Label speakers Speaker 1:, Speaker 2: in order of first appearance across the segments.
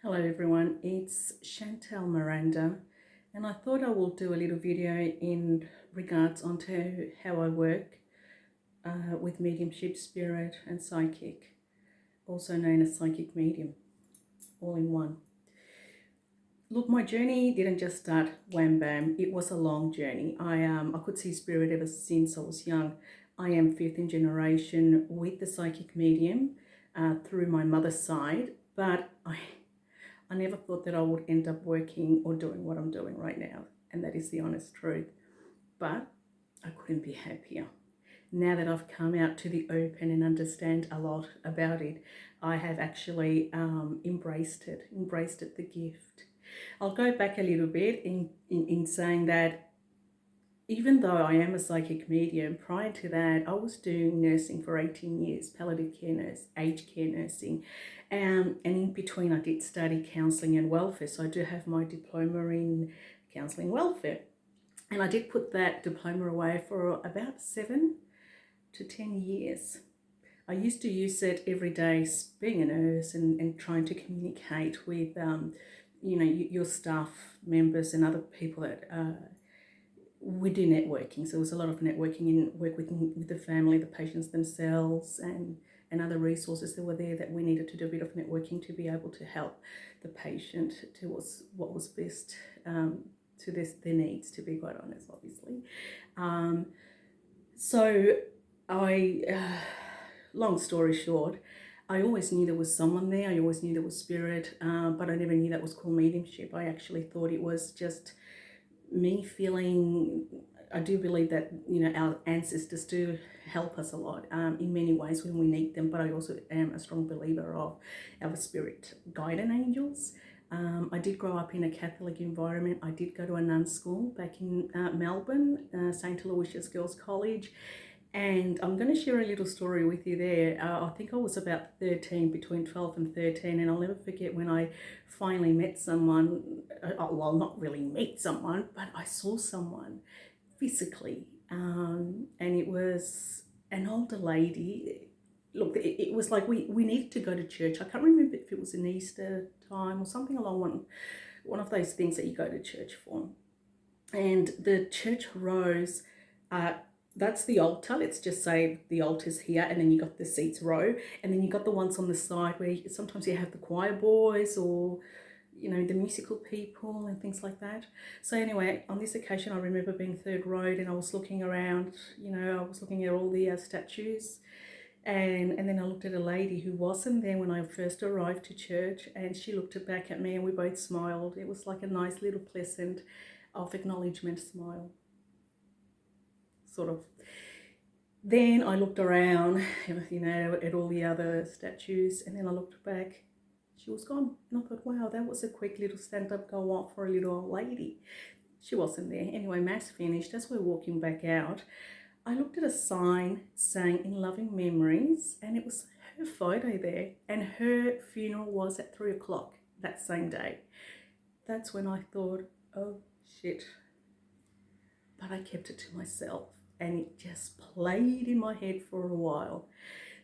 Speaker 1: Hello everyone, it's Chantal Miranda, and I thought I will do a little video in regards onto how I work with mediumship, spirit and psychic, also known as psychic medium, all in one. Look, my journey didn't just start wham bam, it was a long journey. I could see spirit ever since I was young. I am fifth in generation with the psychic medium through my mother's side, but I never thought that I would end up working or doing what I'm doing right now, and that is the honest truth. But I couldn't be happier. Now that I've come out to the open and understand a lot about it, I have actually embraced it, the gift. I'll go back a little bit in saying that even though I am a psychic medium, prior to that, I was doing nursing for 18 years, palliative care nurse, aged care nursing. And in between, I did study counselling and welfare. So I do have my diploma in counselling welfare. And I did put that diploma away for about 7 to 10 years. I used to use it every day, being a nurse and trying to communicate with, your staff members and other people that we do networking. So there was a lot of networking and work with the family, the patients themselves, and other resources that were there that we needed to do a bit of networking to be able to help the patient to what was best to their needs, to be quite honest, obviously. So long story short, I always knew there was someone there. I always knew there was spirit, but I never knew that was called mediumship. I actually thought it was just me feeling. I do believe that our ancestors do help us a lot in many ways when we need them, but I also am a strong believer of our spirit guiding angels. I did grow up in a Catholic environment. I did go to a nun school back in Melbourne, St. Aloysius Girls College. And I'm going to share a little story with you there. I think I was about 13, between 12 and 13, and I'll never forget when I finally met someone. Well, not really meet someone, but I saw someone physically, and it was an older lady. Look, it was like we needed to go to church. I can't remember if it was an Easter time or something along one of those things that you go to church for. And the church rose, that's the altar. Let's just say the altar's here, and then you got the seats row, and then you got the ones on the side where sometimes you have the choir boys or the musical people and things like that. So anyway, on this occasion, I remember being third row, and I was looking around. I was looking at all the statues, and then I looked at a lady who wasn't there when I first arrived to church, and she looked back at me, and we both smiled. It was like a nice little pleasant of acknowledgement smile, sort of. Then I looked around, at all the other statues, and then I looked back. She was gone, and I thought, wow, that was a quick little stand-up go off for a little old lady. She wasn't there. Anyway, mass finished. As we're walking back out, I looked at a sign saying "In loving memories," and it was her photo there, and her funeral was at 3 o'clock that same day. That's when I thought, oh shit. But I kept it to myself, and it just played in my head for a while.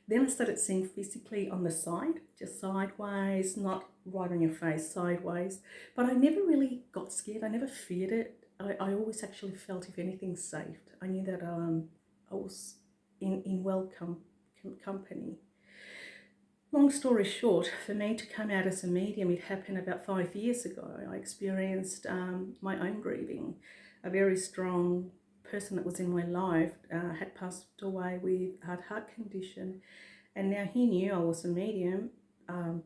Speaker 1: Then I started seeing physically on the side, just sideways, not right on your face, sideways. But I never really got scared. I never feared it. I always actually felt, if anything, safe. I knew that I was in welcome company. Long story short, for me to come out as a medium, it happened about 5 years ago. I experienced my own grieving. A very strong person that was in my life had passed away with a heart condition, and now he knew I was a medium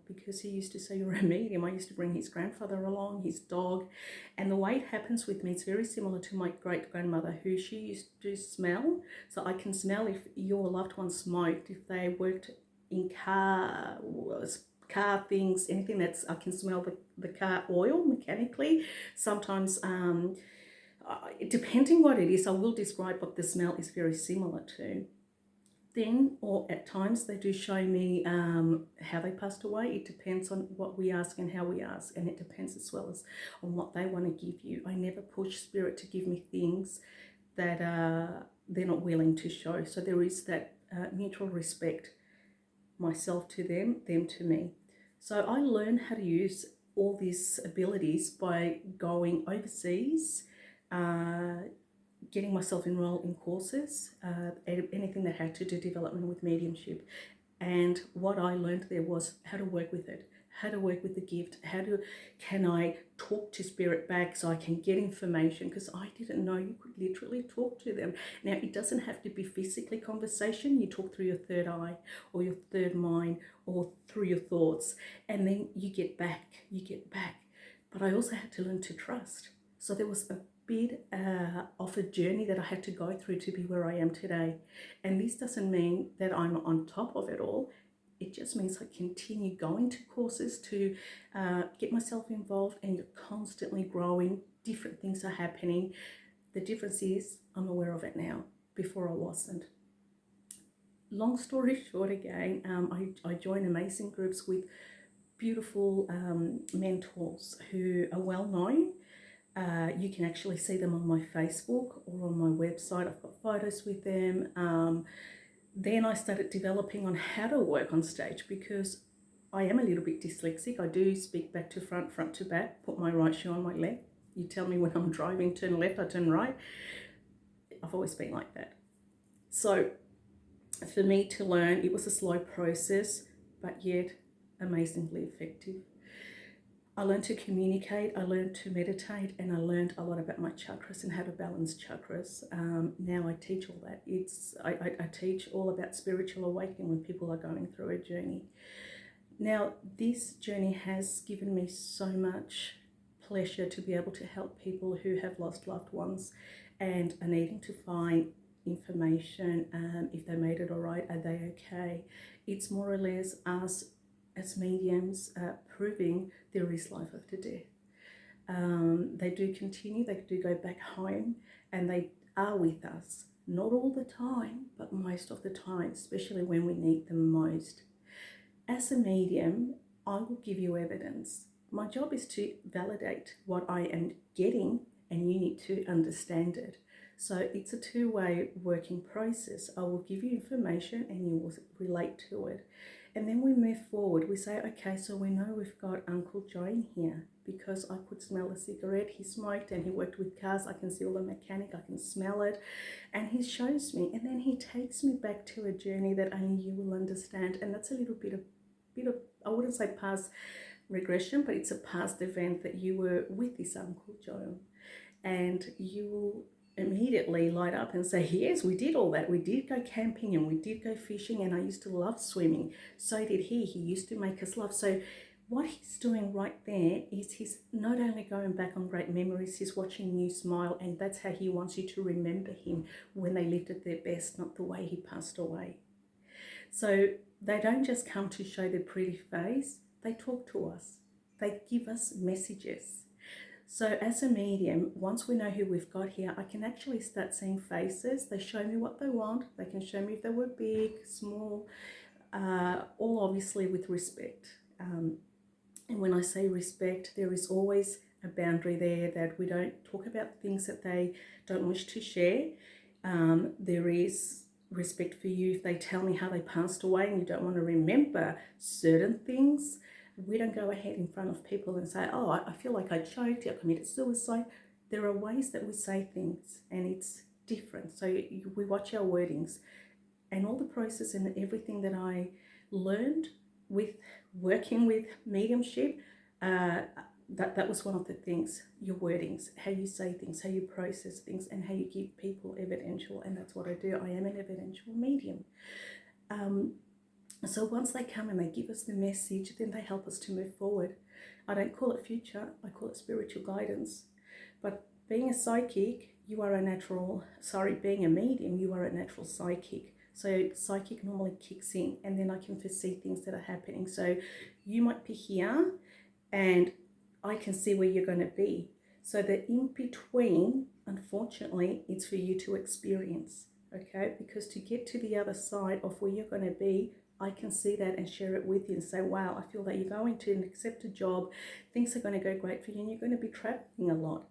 Speaker 1: because he used to say, "You're a medium." I used to bring his grandfather along, his dog, and the way it happens with me, it's very similar to my great-grandmother, who she used to smell. So I can smell if your loved one smoked, if they worked in car things, anything that's, I can smell the car oil mechanically. Sometimes depending what it is, I will describe what the smell is very similar to. Then, or at times, they do show me how they passed away. It depends on what we ask and how we ask, and it depends as well as on what they want to give you. I never push spirit to give me things that they're not willing to show. So there is that mutual respect, myself to them to me. So I learned how to use all these abilities by going overseas, getting myself enrolled in courses, anything that had to do development with mediumship. And what I learned there was how to work with it, how to work with the gift, can I talk to spirit back so I can get information, because I didn't know you could literally talk to them. Now, it doesn't have to be physically conversation. You talk through your third eye or your third mind or through your thoughts, and then you get back. But I also had to learn to trust. So there was a bit of a journey that I had to go through to be where I am today. And this doesn't mean that I'm on top of it all. It just means I continue going to courses to get myself involved, and you're constantly growing. Different things are happening. The difference is I'm aware of it now. Before I wasn't. Long story short again, I join amazing groups with beautiful mentors who are well known. You can actually see them on my Facebook or on my website. I've got photos with them. Then I started developing on how to work on stage, because I am a little bit dyslexic. I do speak back to front, front to back, put my right shoe on my left. You tell me when I'm driving, turn left, I turn right. I've always been like that. So for me to learn, it was a slow process, but yet amazingly effective. I learned to communicate, I learned to meditate, and I learned a lot about my chakras and how to balance chakras. Now I teach all that. I teach all about spiritual awakening when people are going through a journey. Now, this journey has given me so much pleasure to be able to help people who have lost loved ones and are needing to find information, if they made it all right, are they okay? It's more or less us as mediums proving there is life after death. They do continue, they do go back home, and they are with us. Not all the time, but most of the time, especially when we need them most. As a medium, I will give you evidence. My job is to validate what I am getting, and you need to understand it. So it's a two-way working process. I will give you information and you will relate to it. And then we move forward. We say, okay, so we know we've got Uncle Joe in here because I could smell a cigarette. He smoked and he worked with cars. I can see all the mechanic. I can smell it. And he shows me. And then he takes me back to a journey that only you will understand. And that's a little bit of I wouldn't say past regression, but it's a past event that you were with this Uncle Joe. And you will immediately light up and say, yes, we did all that. We did go camping and we did go fishing, and I used to love swimming. So did he. He used to make us laugh. So what he's doing right there is he's not only going back on great memories, he's watching you smile, and that's how he wants you to remember him when they lived at their best, not the way he passed away. So they don't just come to show their pretty face, they talk to us. They give us messages. So as a medium, once we know who we've got here, I can actually start seeing faces. They show me what they want. They can show me if they were big, small, all obviously with respect. And when I say respect, there is always a boundary there that we don't talk about things that they don't wish to share. There is respect for you if they tell me how they passed away and you don't want to remember certain things. We don't go ahead in front of people and say, oh, I feel like I choked, I committed suicide. There are ways that we say things, and it's different. So we watch our wordings. And all the process and everything that I learned with working with mediumship, that was one of the things, your wordings, how you say things, how you process things, and how you give people evidential. And that's what I do. I am an evidential medium. So once they come and they give us the message, then they help us to move forward. I don't call it future, I call it spiritual guidance. But being a psychic, being a medium, you are a natural psychic. So psychic normally kicks in, and then I can foresee things that are happening. So you might be here and I can see where you're going to be. So the in-between, unfortunately, it's for you to experience, okay? Because to get to the other side of where you're going to be, I can see that and share it with you and say, wow, I feel that you're going to accept a job, things are going to go great for you, and you're going to be traveling a lot.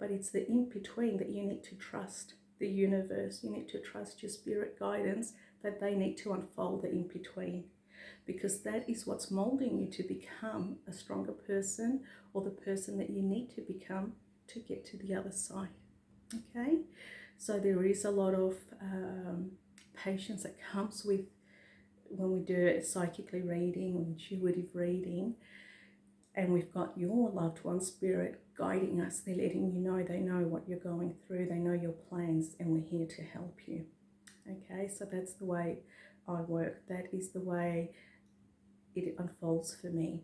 Speaker 1: But it's the in-between that you need to trust the universe. You need to trust your spirit guidance, that they need to unfold the in-between. because that is what's molding you to become a stronger person, or the person that you need to become to get to the other side. Okay, so there is a lot of patience that comes with when we do a psychically reading or intuitive reading, and we've got your loved one spirit guiding us. They're letting you know, they know what you're going through, they know your plans, and we're here to help you. Okay, so that's the way I work. That is the way it unfolds for me.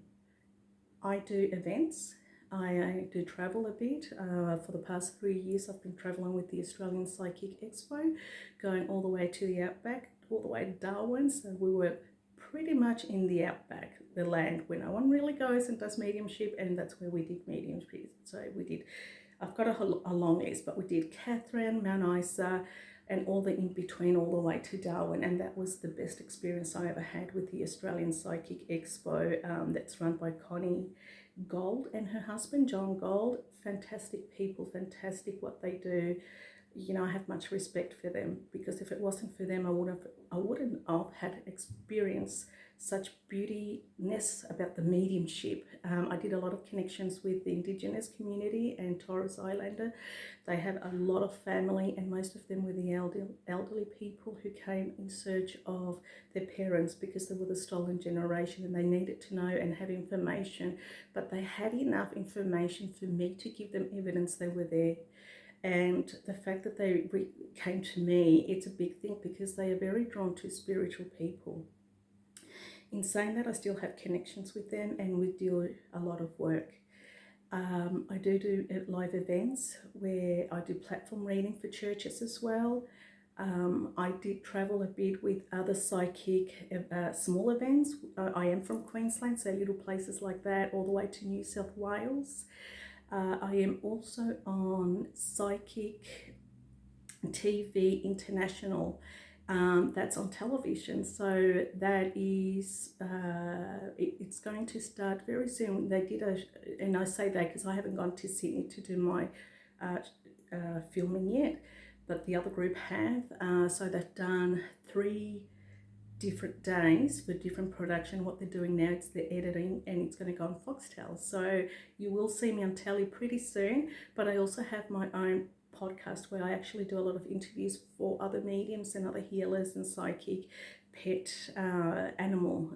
Speaker 1: I do events. I do travel a bit. For the past 3 years, I've been traveling with the Australian Psychic Expo, going all the way to the outback, all the way to Darwin. So we work pretty much in the outback, the land where no one really goes and does mediumship, and that's where we did mediumship. So we did, I've got a long list, but we did Catherine, Mount Isa, and all the in between, all the way to Darwin. And that was the best experience I ever had with the Australian Psychic Expo, that's run by Connie Gold and her husband, John Gold. Fantastic people, fantastic what they do. You know, I have much respect for them, because if it wasn't for them, I wouldn't have had experience such beautiness about the mediumship. I did a lot of connections with the Indigenous community and Torres Islander. They had a lot of family, and most of them were the elderly people who came in search of their parents, because they were the stolen generation and they needed to know and have information. But they had enough information for me to give them evidence they were there. And the fact that they came to me, it's a big thing, because they are very drawn to spiritual people. In saying that, I still have connections with them, and we do a lot of work. I do live events where I do platform reading for churches as well. I did travel a bit with other psychic small events. I am from Queensland, so little places like that, all the way to New South Wales. I am also on Psychic TV International. That's on television, so that is it's going to start very soon. They did and I say that because I haven't gone to Sydney to do my filming yet, but the other group have. So they've done 3 different days for different production. What they're doing now, it's the editing, and it's going to go on Foxtel. So you will see me on telly pretty soon. But I also have my own podcast where I actually do a lot of interviews for other mediums and other healers and psychic, pet, animal,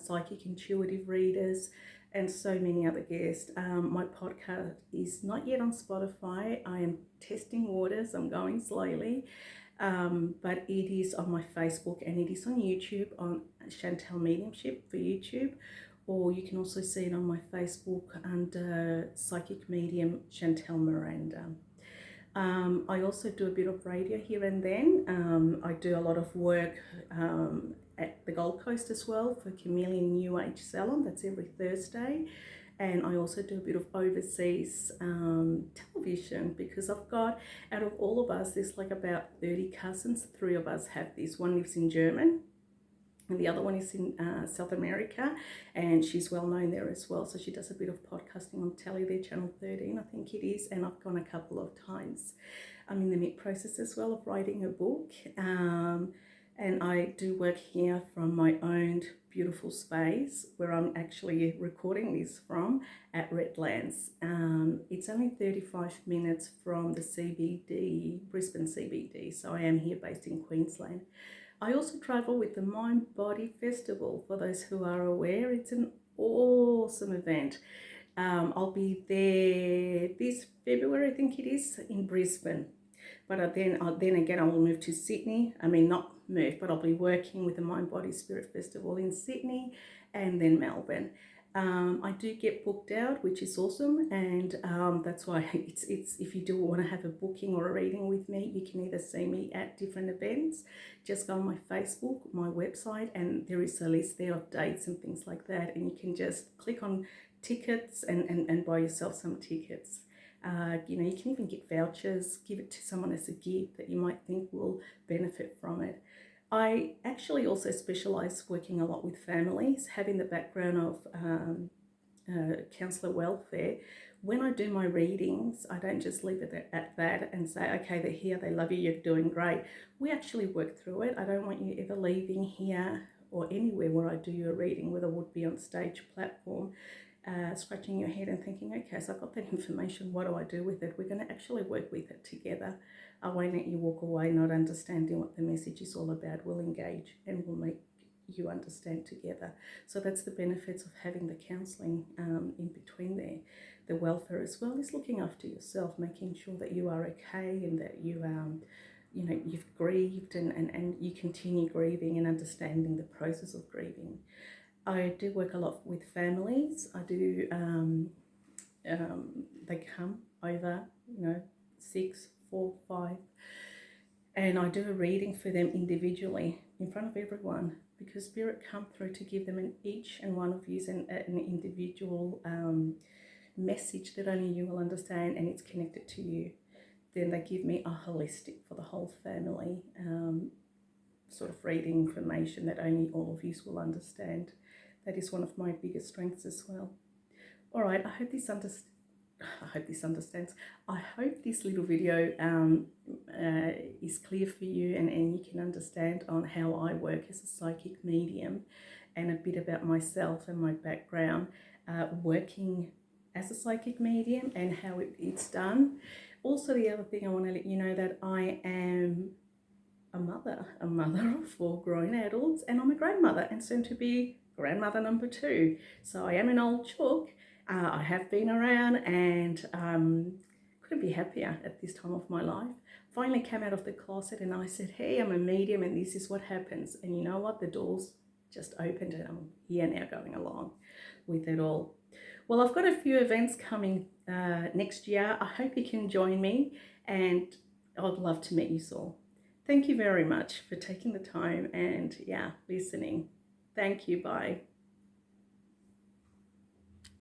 Speaker 1: psychic intuitive readers, and so many other guests. My podcast is not yet on Spotify. I am testing waters. I'm going slowly. But it is on my Facebook, and it is on YouTube, on Chantal Mediumship for YouTube, or you can also see it on my Facebook under Psychic Medium Chantal Miranda. I also do a bit of radio here and then. I do a lot of work at the Gold Coast as well for Chameleon New Age Salon. That's every Thursday. And I also do a bit of overseas television, because I've got, out of all of us, there's like about 30 cousins. 3 of us have this. One lives in Germany, and the other one is in South America, and she's well known there as well. So she does a bit of podcasting on telly there, Channel 13, I think it is, and I've gone a couple of times. I'm in the mid process as well of writing a book, and I do work here from my own beautiful space where I'm actually recording this from at Redlands. It's only 35 minutes from the CBD, Brisbane CBD, so I am here based in Queensland. I also travel with the Mind Body Festival. For those who are aware, it's an awesome event. I'll be there this February, I think it is, in Brisbane. But then again, I will move to Sydney. I mean, not move, but I'll be working with the Mind Body Spirit Festival in Sydney and then Melbourne. I do get booked out, which is awesome, and that's why it's if you do want to have a booking or a reading with me, you can either see me at different events. Just go on my Facebook, my website, and there is a list there of dates and things like that, and you can just click on tickets and buy yourself some tickets. You know, you can even get vouchers, give it to someone as a gift that you might think will benefit from it. I actually also specialise working a lot with families, having the background of counsellor welfare. When I do my readings, I don't just leave it at that and say, okay, they're here, they love you, you're doing great. We actually work through it. I don't want you ever leaving here or anywhere where I do a reading, whether it would be on stage platform, scratching your head and thinking, okay, so I've got that information, what do I do with it? We're going to actually work with it together. I won't let you walk away not understanding what the message is all about. We'll engage and we'll make you understand together. So that's the benefits of having the counselling in between there. The welfare as well is looking after yourself, making sure that you are okay and that you've grieved and you continue grieving and understanding the process of grieving. I do work a lot with families. I do, they come over, 6, 4, 5, and I do a reading for them individually in front of everyone, because Spirit come through to give them each and one of you an individual message that only you will understand, and it's connected to you. Then they give me a holistic for the whole family sort of reading information that only all of you will understand. That is one of my biggest strengths as well. All right, I hope this understands. I hope this little video is clear for you and you can understand on how I work as a psychic medium, and a bit about myself and my background working as a psychic medium and how it's done. Also, the other thing I want to let you know that I am a mother of 4 grown adults, and I'm a grandmother and soon to be grandmother number 2. So I am an old chook. I have been around and couldn't be happier at this time of my life. Finally came out of the closet and I said, hey, I'm a medium and this is what happens. And you know what? The doors just opened and I'm here now going along with it all. Well, I've got a few events coming next year. I hope you can join me, and I'd love to meet you all. Thank you very much for taking the time and listening. Thank you. Bye.